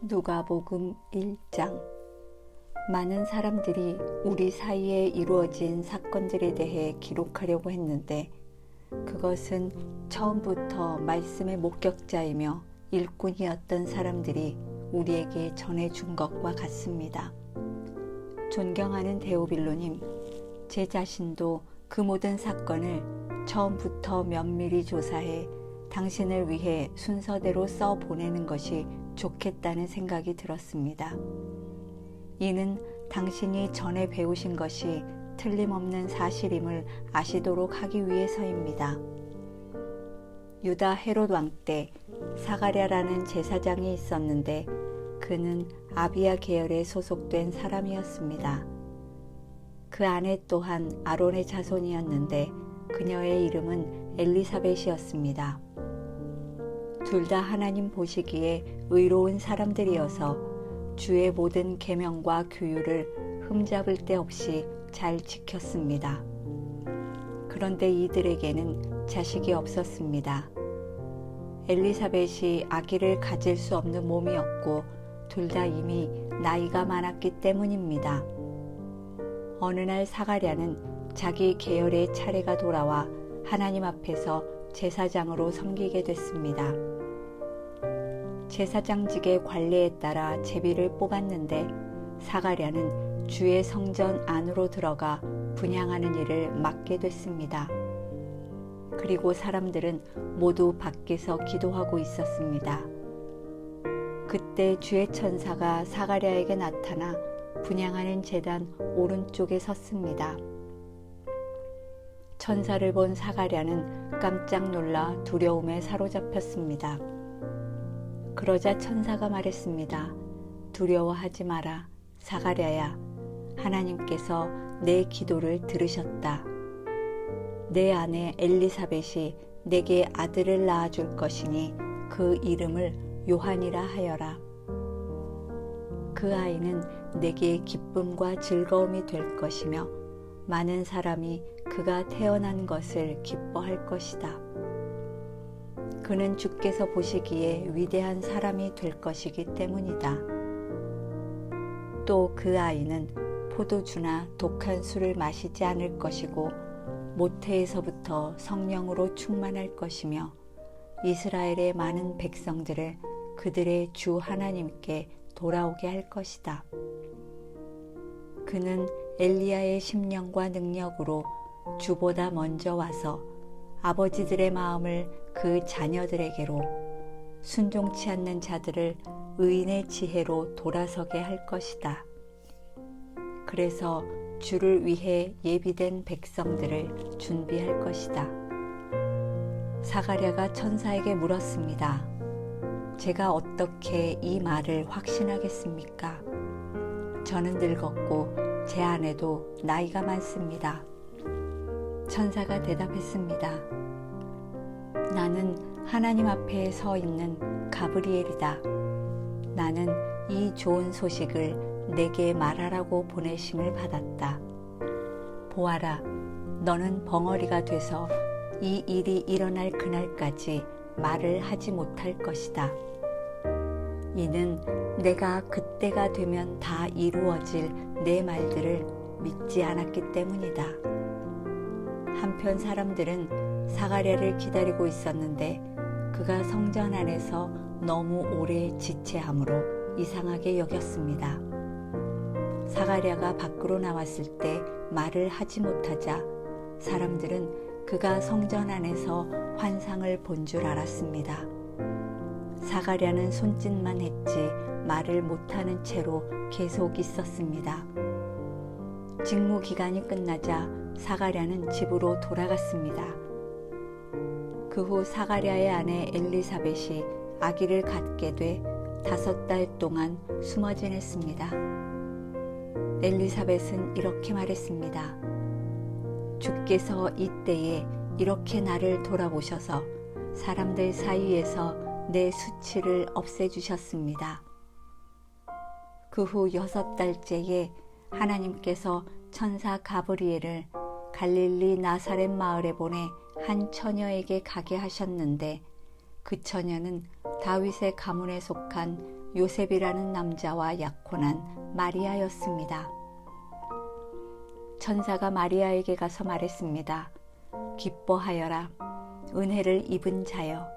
누가복음 1장. 많은 사람들이 우리 사이에 이루어진 사건들에 대해 기록하려고 했는데 그것은 처음부터 말씀의 목격자이며 일꾼이었던 사람들이 우리에게 전해준 것과 같습니다. 존경하는 데오빌로님, 제 자신도 그 모든 사건을 처음부터 면밀히 조사해 당신을 위해 순서대로 써보내는 것이 좋겠다는 생각이 들었습니다. 이는 당신이 전에 배우신 것이 틀림없는 사실임을 아시도록 하기 위해서입니다. 유다 헤롯 왕 때 사가랴라는 제사장이 있었는데 그는 아비야 계열에 소속된 사람이었습니다. 그 아내 또한 아론의 자손이었는데 그녀의 이름은 엘리사벳이었습니다. 둘 다 하나님 보시기에 의로운 사람들이어서 주의 모든 계명과 규율을 흠잡을 데 없이 잘 지켰습니다. 그런데 이들에게는 자식이 없었습니다. 엘리사벳이 아기를 가질 수 없는 몸이었고 둘 다 이미 나이가 많았기 때문입니다. 어느 날 사가랴는 자기 계열의 차례가 돌아와 하나님 앞에서 제사장으로 섬기게 됐습니다. 제사장직의 관례에 따라 제비를 뽑았는데 사가랴는 주의 성전 안으로 들어가 분향하는 일을 맡게 됐습니다. 그리고 사람들은 모두 밖에서 기도하고 있었습니다. 그때 주의 천사가 사가랴에게 나타나 분향하는 제단 오른쪽에 섰습니다. 천사를 본 사가랴는 깜짝 놀라 두려움에 사로잡혔습니다. 그러자 천사가 말했습니다. 두려워하지 마라. 사가랴야, 하나님께서 내 기도를 들으셨다. 내 아내 엘리사벳이 내게 아들을 낳아줄 것이니 그 이름을 요한이라 하여라. 그 아이는 내게 기쁨과 즐거움이 될 것이며 많은 사람이 그가 태어난 것을 기뻐할 것이다. 그는 주께서 보시기에 위대한 사람이 될 것이기 때문이다. 또 그 아이는 포도주나 독한 술을 마시지 않을 것이고 모태에서부터 성령으로 충만할 것이며 이스라엘의 많은 백성들을 그들의 주 하나님께 돌아오게 할 것이다. 그는 엘리야의 심령과 능력으로 주보다 먼저 와서 아버지들의 마음을 그 자녀들에게로 순종치 않는 자들을 의인의 지혜로 돌아서게 할 것이다. 그래서 주를 위해 예비된 백성들을 준비할 것이다. 사가랴가 천사에게 물었습니다. 제가 어떻게 이 말을 확신하겠습니까? 저는 늙었고 제 아내도 나이가 많습니다. 천사가 대답했습니다. 나는 하나님 앞에 서 있는 가브리엘이다. 나는 이 좋은 소식을 내게 말하라고 보내심을 받았다. 보아라, 너는 벙어리가 돼서 이 일이 일어날 그날까지 말을 하지 못할 것이다. 이는 내가 그때가 되면 다 이루어질 내 말들을 믿지 않았기 때문이다. 한편 사람들은 사가랴를 기다리고 있었는데 그가 성전 안에서 너무 오래 지체함으로 이상하게 여겼습니다. 사가랴가 밖으로 나왔을 때 말을 하지 못하자 사람들은 그가 성전 안에서 환상을 본 줄 알았습니다. 사가랴는 손짓만 했지 말을 못하는 채로 계속 있었습니다. 직무 기간이 끝나자 사가랴는 집으로 돌아갔습니다. 그 후 사가랴의 아내 엘리사벳이 아기를 갖게 돼 5달 동안 숨어 지냈습니다. 엘리사벳은 이렇게 말했습니다. 주께서 이때에 이렇게 나를 돌아보셔서 사람들 사이에서 내 수치를 없애주셨습니다. 그 후 6달째에 하나님께서 천사 가브리엘을 갈릴리 나사렛 마을에 보내 한 처녀에게 가게 하셨는데 그 처녀는 다윗의 가문에 속한 요셉이라는 남자와 약혼한 마리아였습니다. 천사가 마리아에게 가서 말했습니다. 기뻐하여라. 은혜를 입은 자여.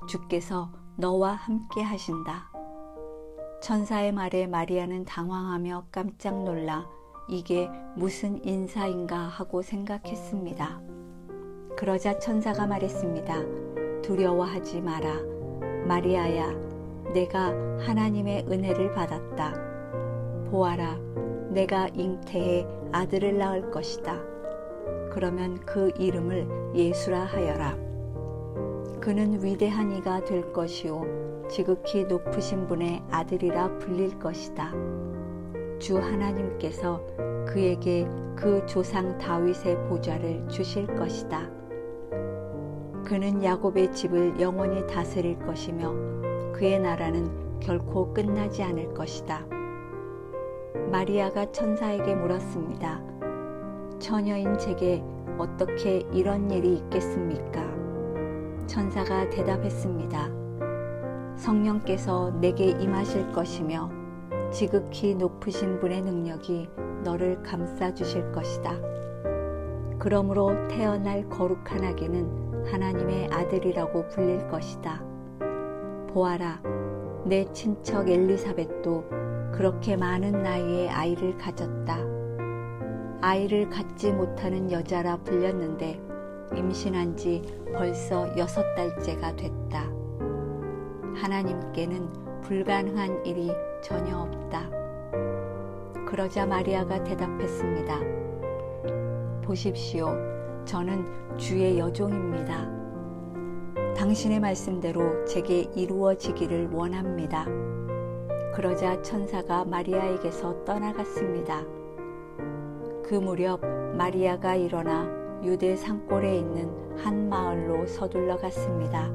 주께서 너와 함께 하신다. 천사의 말에 마리아는 당황하며 깜짝 놀라 이게 무슨 인사인가 하고 생각했습니다. 그러자 천사가 말했습니다. 두려워하지 마라. 마리아야, 내가 하나님의 은혜를 받았다. 보아라, 내가 잉태해 아들을 낳을 것이다. 그러면 그 이름을 예수라 하여라. 그는 위대한 이가 될 것이요 지극히 높으신 분의 아들이라 불릴 것이다. 주 하나님께서 그에게 그 조상 다윗의 보좌를 주실 것이다. 그는 야곱의 집을 영원히 다스릴 것이며 그의 나라는 결코 끝나지 않을 것이다. 마리아가 천사에게 물었습니다. 처녀인 제게 어떻게 이런 일이 있겠습니까? 천사가 대답했습니다. 성령께서 내게 임하실 것이며 지극히 높으신 분의 능력이 너를 감싸주실 것이다. 그러므로 태어날 거룩한 아기는 하나님의 아들이라고 불릴 것이다. 보아라, 내 친척 엘리사벳도 그렇게 많은 나이에 아이를 가졌다. 아이를 갖지 못하는 여자라 불렸는데 임신한 지 벌써 6달째가 됐다. 하나님께는 불가능한 일이 전혀 없다. 그러자 마리아가 대답했습니다. 보십시오. 저는 주의 여종입니다. 당신의 말씀대로 제게 이루어지기를 원합니다. 그러자 천사가 마리아에게서 떠나갔습니다. 그 무렵 마리아가 일어나 유대 산골에 있는 한 마을로 서둘러 갔습니다.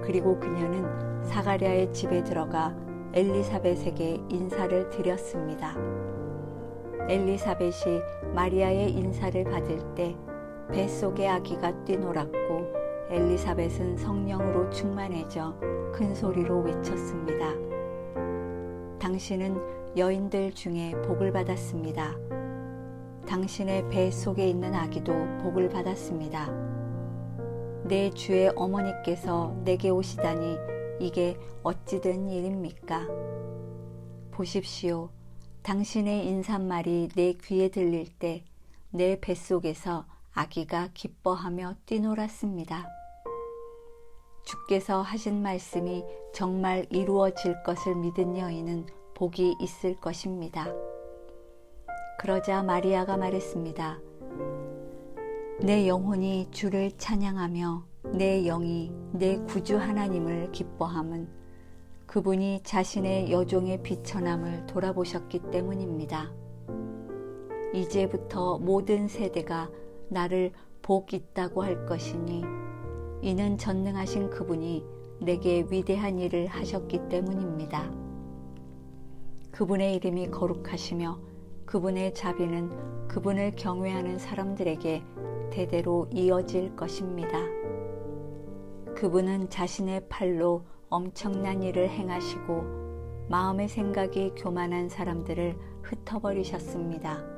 그리고 그녀는 사가랴의 집에 들어가 엘리사벳에게 인사를 드렸습니다. 엘리사벳이 마리아의 인사를 받을 때 뱃속의 아기가 뛰놀았고 엘리사벳은 성령으로 충만해져 큰 소리로 외쳤습니다. 당신은 여인들 중에 복을 받았습니다. 당신의 배 속에 있는 아기도 복을 받았습니다. 내 주의 어머니께서 내게 오시다니 이게 어찌 된 일입니까? 보십시오. 당신의 인사말이 내 귀에 들릴 때 내 뱃속에서 아기가 기뻐하며 뛰놀았습니다. 주께서 하신 말씀이 정말 이루어질 것을 믿은 여인은 복이 있을 것입니다. 그러자 마리아가 말했습니다. 내 영혼이 주를 찬양하며 내 영이 내 구주 하나님을 기뻐함은 그분이 자신의 여종의 비천함을 돌아보셨기 때문입니다. 이제부터 모든 세대가 나를 복 있다고 할 것이니 이는 전능하신 그분이 내게 위대한 일을 하셨기 때문입니다. 그분의 이름이 거룩하시며 그분의 자비는 그분을 경외하는 사람들에게 대대로 이어질 것입니다. 그분은 자신의 팔로 엄청난 일을 행하시고 마음의 생각이 교만한 사람들을 흩어버리셨습니다.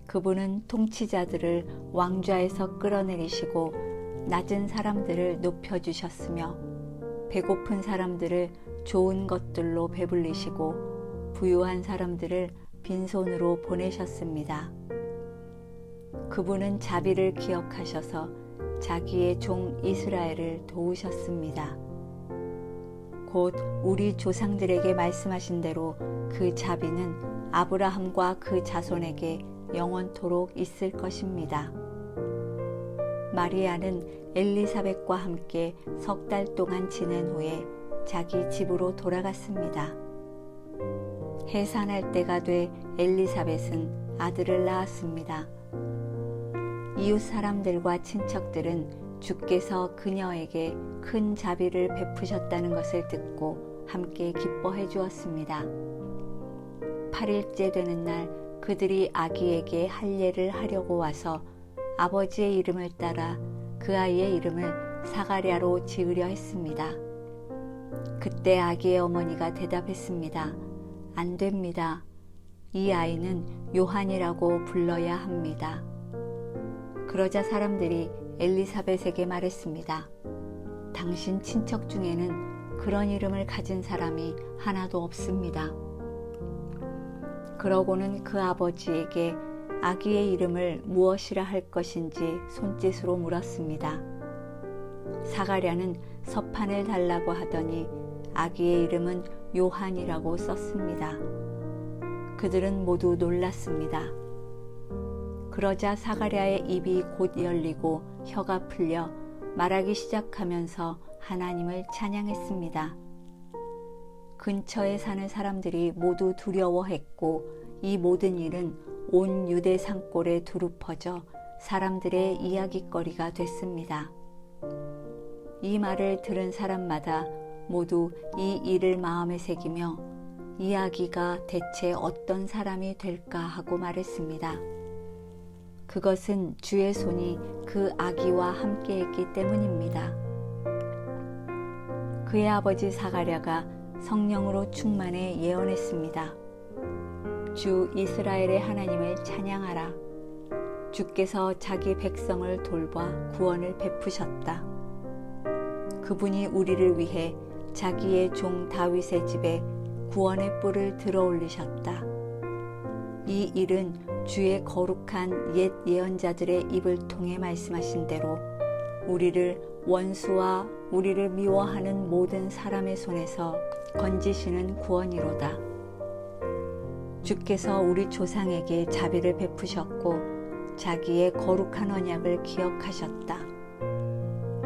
그분은 통치자들을 왕좌에서 끌어내리시고 낮은 사람들을 높여주셨으며 배고픈 사람들을 좋은 것들로 배불리시고 부유한 사람들을 빈손으로 보내셨습니다. 그분은 자비를 기억하셔서 자기의 종 이스라엘을 도우셨습니다. 곧 우리 조상들에게 말씀하신 대로 그 자비는 아브라함과 그 자손에게 영원토록 있을 것입니다. 마리아는 엘리사벳과 함께 3달 동안 지낸 후에 자기 집으로 돌아갔습니다. 해산할 때가 돼 엘리사벳은 아들을 낳았습니다. 이웃 사람들과 친척들은 주께서 그녀에게 큰 자비를 베푸셨다는 것을 듣고 함께 기뻐해 주었습니다. 8일째 되는 날 그들이 아기에게 할례를 하려고 와서 아버지의 이름을 따라 그 아이의 이름을 사가랴로 지으려 했습니다. 그때 아기의 어머니가 대답했습니다. 안 됩니다. 이 아이는 요한이라고 불러야 합니다. 그러자 사람들이 엘리사벳에게 말했습니다. 당신 친척 중에는 그런 이름을 가진 사람이 하나도 없습니다. 그러고는 그 아버지에게 아기의 이름을 무엇이라 할 것인지 손짓으로 물었습니다. 사가랴는 서판을 달라고 하더니 아기의 이름은 요한이라고 썼습니다. 그들은 모두 놀랐습니다. 그러자 사가랴의 입이 곧 열리고 혀가 풀려 말하기 시작하면서 하나님을 찬양했습니다. 근처에 사는 사람들이 모두 두려워했고 이 모든 일은 온 유대 산골에 두루 퍼져 사람들의 이야깃거리가 됐습니다. 이 말을 들은 사람마다 모두 이 일을 마음에 새기며 이 아기가 대체 어떤 사람이 될까 하고 말했습니다. 그것은 주의 손이 그 아기와 함께했기 때문입니다. 그의 아버지 사가랴가 성령으로 충만해 예언했습니다. 주 이스라엘의 하나님을 찬양하라. 주께서 자기 백성을 돌봐 구원을 베푸셨다. 그분이 우리를 위해 자기의 종 다윗의 집에 구원의 뿔을 들어올리셨다. 이 일은 주의 거룩한 옛 예언자들의 입을 통해 말씀하신 대로 우리를 원수와 우리를 미워하는 모든 사람의 손에서 건지시는 구원이로다. 주께서 우리 조상에게 자비를 베푸셨고 자기의 거룩한 언약을 기억하셨다.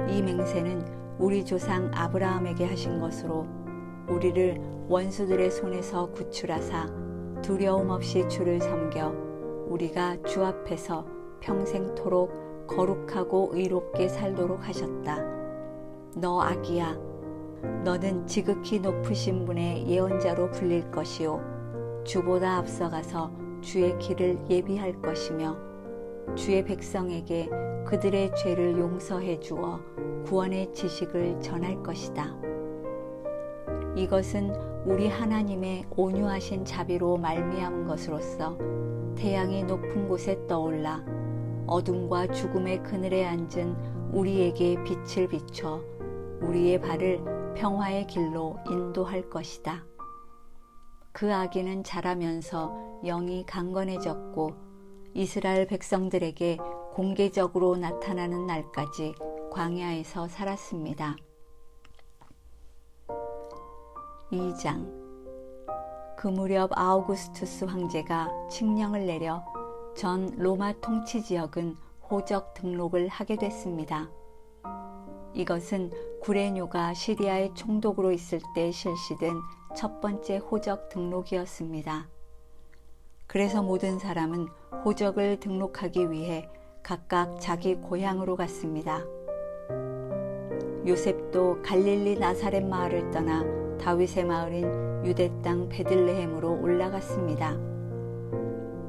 이 맹세는 우리 조상 아브라함에게 하신 것으로 우리를 원수들의 손에서 구출하사 두려움 없이 주를 섬겨 우리가 주 앞에서 평생토록 거룩하고 의롭게 살도록 하셨다. 너 아기야, 너는 지극히 높으신 분의 예언자로 불릴 것이요 주보다 앞서가서 주의 길을 예비할 것이며 주의 백성에게 그들의 죄를 용서해 주어 구원의 지식을 전할 것이다. 이것은 우리 하나님의 온유하신 자비로 말미암은 것으로서 태양이 높은 곳에 떠올라 어둠과 죽음의 그늘에 앉은 우리에게 빛을 비춰 우리의 발을 평화의 길로 인도할 것이다. 그 아기는 자라면서 영이 강건해졌고 이스라엘 백성들에게 공개적으로 나타나는 날까지 광야에서 살았습니다. 2장. 그 무렵 아우구스투스 황제가 칙령을 내려 전 로마 통치 지역은 호적 등록을 하게 됐습니다. 이것은 구레뇨가 시리아의 총독으로 있을 때 실시된 첫 번째 호적 등록이었습니다. 그래서 모든 사람은 호적을 등록하기 위해 각각 자기 고향으로 갔습니다. 요셉도 갈릴리 나사렛 마을을 떠나 다윗의 마을인 유대 땅 베들레헴으로 올라갔습니다.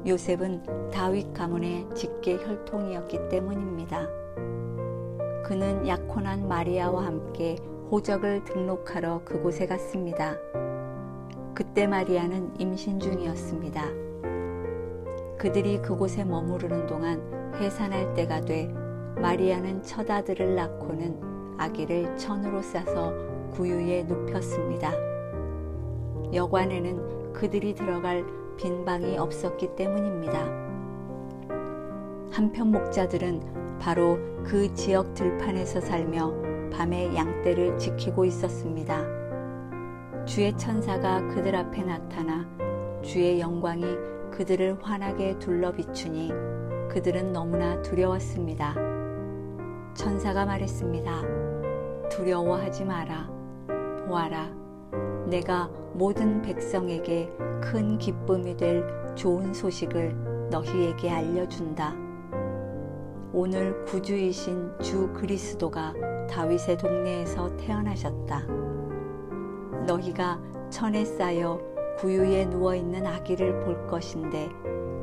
요셉은 다윗 가문의 직계 혈통이었기 때문입니다. 그는 약혼한 마리아와 함께 호적을 등록하러 그곳에 갔습니다. 그때 마리아는 임신 중이었습니다. 그들이 그곳에 머무르는 동안 해산할 때가 돼 마리아는 첫 아들을 낳고는 아기를 천으로 싸서 구유에 눕혔습니다. 여관에는 그들이 들어갈 빈 방이 없었기 때문입니다. 한편 목자들은 바로 그 지역 들판에서 살며 밤에 양떼를 지키고 있었습니다. 주의 천사가 그들 앞에 나타나 주의 영광이 그들을 환하게 둘러 비추니 그들은 너무나 두려웠습니다. 천사가 말했습니다. 두려워하지 마라. 보아라. 내가 모든 백성에게 큰 기쁨이 될 좋은 소식을 너희에게 알려준다. 오늘 구주이신 주 그리스도가 다윗의 동네에서 태어나셨다. 너희가 천에 쌓여 구유에 누워있는 아기를 볼 것인데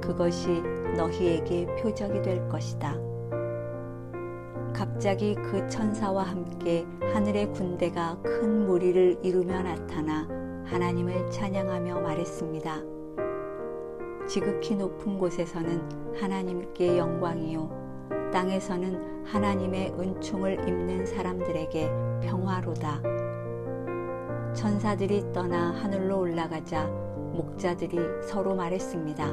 그것이 너희에게 표적이 될 것이다. 갑자기 그 천사와 함께 하늘의 군대가 큰 무리를 이루며 나타나 하나님을 찬양하며 말했습니다. 지극히 높은 곳에서는 하나님께 영광이요, 땅에서는 하나님의 은총을 입는 사람들에게 평화로다. 천사들이 떠나 하늘로 올라가자 목자들이 서로 말했습니다.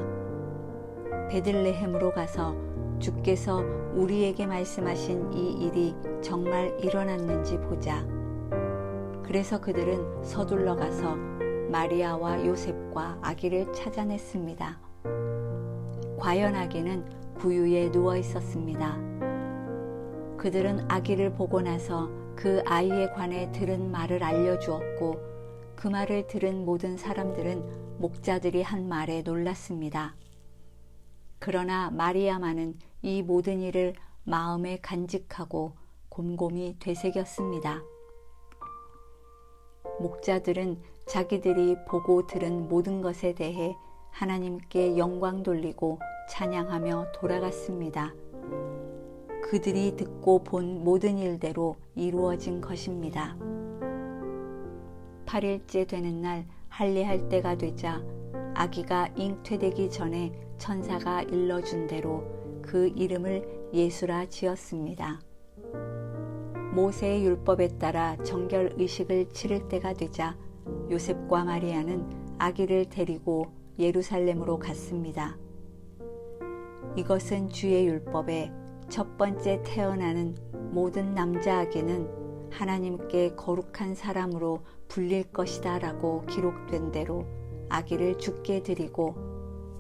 베들레헴으로 가서 주께서 우리에게 말씀하신 이 일이 정말 일어났는지 보자. 그래서 그들은 서둘러 가서 마리아와 요셉과 아기를 찾아냈습니다. 과연 아기는 구유에 누워 있었습니다. 그들은 아기를 보고 나서 그 아이에 관해 들은 말을 알려주었고, 그 말을 들은 모든 사람들은 목자들이 한 말에 놀랐습니다. 그러나 마리아만은 이 모든 일을 마음에 간직하고 곰곰이 되새겼습니다. 목자들은 자기들이 보고 들은 모든 것에 대해 하나님께 영광 돌리고 찬양하며 돌아갔습니다. 그들이 듣고 본 모든 일대로 이루어진 것입니다. 8일째 되는 날 할례할 때가 되자 아기가 잉태되기 전에 천사가 일러준 대로 그 이름을 예수라 지었습니다. 모세의 율법에 따라 정결 의식을 치를 때가 되자 요셉과 마리아는 아기를 데리고 예루살렘으로 갔습니다. 이것은 주의 율법에 첫 번째 태어나는 모든 남자 아기는 하나님께 거룩한 사람으로 불릴 것이다 라고 기록된 대로 아기를 주께 드리고,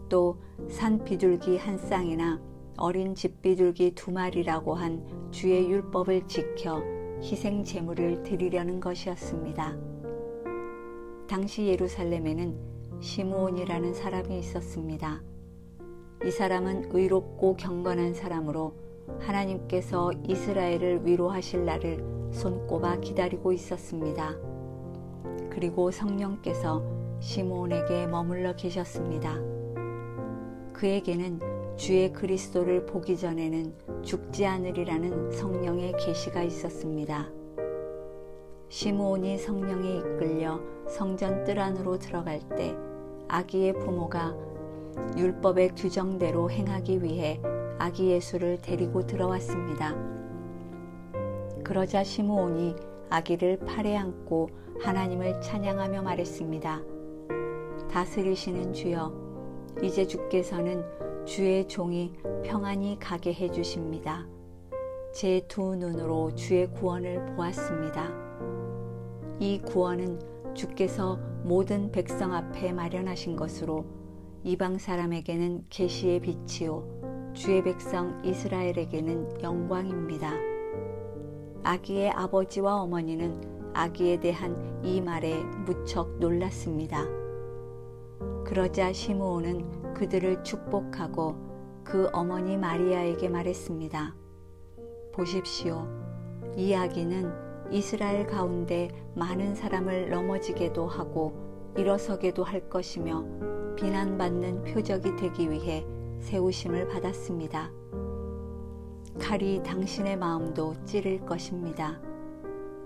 또 산 비둘기 한 쌍이나 어린 집비둘기 2마리라고 한 주의 율법을 지켜 희생 제물을 드리려는 것이었습니다. 당시 예루살렘에는 시므온이라는 사람이 있었습니다. 이 사람은 의롭고 경건한 사람으로 하나님께서 이스라엘을 위로하실 날을 손꼽아 기다리고 있었습니다. 그리고 성령께서 시므온에게 머물러 계셨습니다. 그에게는 주의 그리스도를 보기 전에는 죽지 않으리라는 성령의 계시가 있었습니다. 시므온이 성령에 이끌려 성전 뜰 안으로 들어갈 때 아기의 부모가 율법의 규정대로 행하기 위해 아기 예수를 데리고 들어왔습니다. 그러자 시므온이 아기를 팔에 안고 하나님을 찬양하며 말했습니다. 다스리시는 주여, 이제 주께서는 주의 종이 평안히 가게 해주십니다. 제 2 눈으로 주의 구원을 보았습니다. 이 구원은 주께서 모든 백성 앞에 마련하신 것으로 이방 사람에게는 계시의 빛이요 주의 백성 이스라엘에게는 영광입니다. 아기의 아버지와 어머니는 아기에 대한 이 말에 무척 놀랐습니다. 그러자 시므온은 그들을 축복하고 그 어머니 마리아에게 말했습니다. 보십시오. 이 아기는 이스라엘 가운데 많은 사람을 넘어지게도 하고 일어서게도 할 것이며 비난받는 표적이 되기 위해 세우심을 받았습니다. 칼이 당신의 마음도 찌를 것입니다.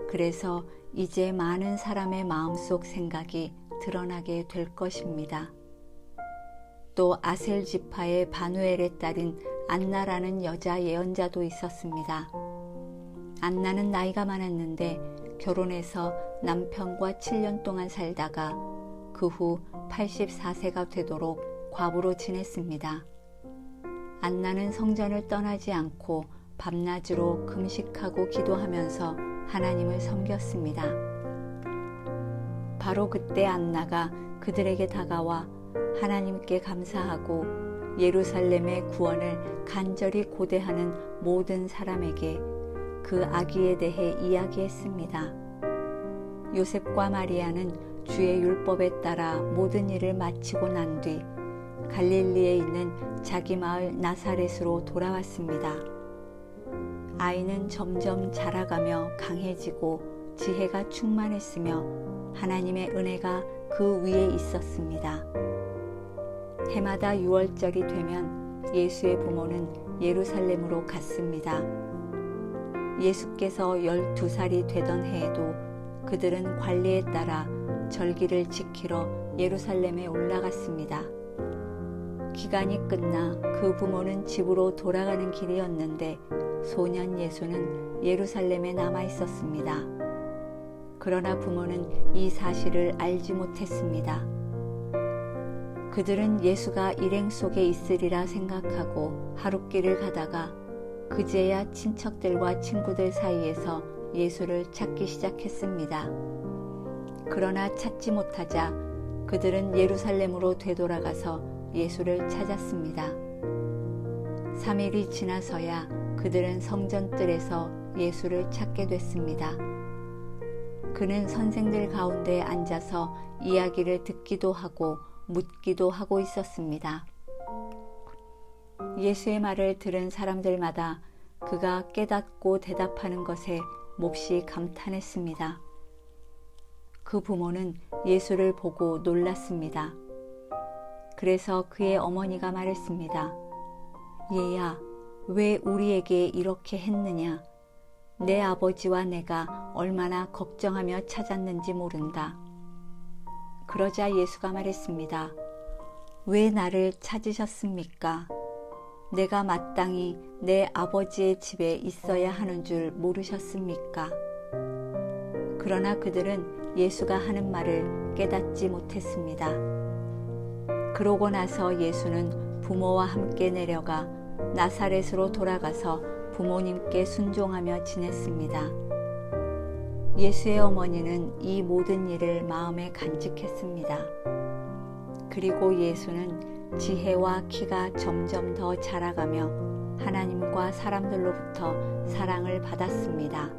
그래서 이제 많은 사람의 마음속 생각이 드러나게 될 것입니다. 또 아셀 지파의 바누엘의 딸인 안나라는 여자 예언자도 있었습니다. 안나는 나이가 많았는데 결혼해서 남편과 7년 동안 살다가 그 후 84세가 되도록 과부로 지냈습니다. 안나는 성전을 떠나지 않고 밤낮으로 금식하고 기도하면서 하나님을 섬겼습니다. 바로 그때 안나가 그들에게 다가와 하나님께 감사하고 예루살렘의 구원을 간절히 고대하는 모든 사람에게 그 아기에 대해 이야기했습니다. 요셉과 마리아는 주의 율법에 따라 모든 일을 마치고 난 뒤 갈릴리에 있는 자기 마을 나사렛으로 돌아왔습니다. 아이는 점점 자라가며 강해지고 지혜가 충만했으며 하나님의 은혜가 그 위에 있었습니다. 해마다 6월절이 되면 예수의 부모는 예루살렘으로 갔습니다. 예수께서 12살이 되던 해에도 그들은 관리에 따라 절기를 지키러 예루살렘에 올라갔습니다. 기간이 끝나 그 부모는 집으로 돌아가는 길이었는데 소년 예수는 예루살렘에 남아 있었습니다. 그러나 부모는 이 사실을 알지 못했습니다. 그들은 예수가 일행 속에 있으리라 생각하고 하룻길을 가다가 그제야 친척들과 친구들 사이에서 예수를 찾기 시작했습니다. 그러나 찾지 못하자 그들은 예루살렘으로 되돌아가서 예수를 찾았습니다. 3일이 지나서야 그들은 성전뜰에서 예수를 찾게 됐습니다. 그는 선생들 가운데 앉아서 이야기를 듣기도 하고 묻기도 하고 있었습니다. 예수의 말을 들은 사람들마다 그가 깨닫고 대답하는 것에 몹시 감탄했습니다. 그 부모는 예수를 보고 놀랐습니다. 그래서 그의 어머니가 말했습니다. 얘야, 왜 우리에게 이렇게 했느냐? 내 아버지와 내가 얼마나 걱정하며 찾았는지 모른다. 그러자 예수가 말했습니다. 왜 나를 찾으셨습니까? 내가 마땅히 내 아버지의 집에 있어야 하는 줄 모르셨습니까? 그러나 그들은 예수가 하는 말을 깨닫지 못했습니다. 그러고 나서 예수는 부모와 함께 내려가 나사렛으로 돌아가서 부모님께 순종하며 지냈습니다. 예수의 어머니는 이 모든 일을 마음에 간직했습니다. 그리고 예수는 지혜와 키가 점점 더 자라가며 하나님과 사람들로부터 사랑을 받았습니다.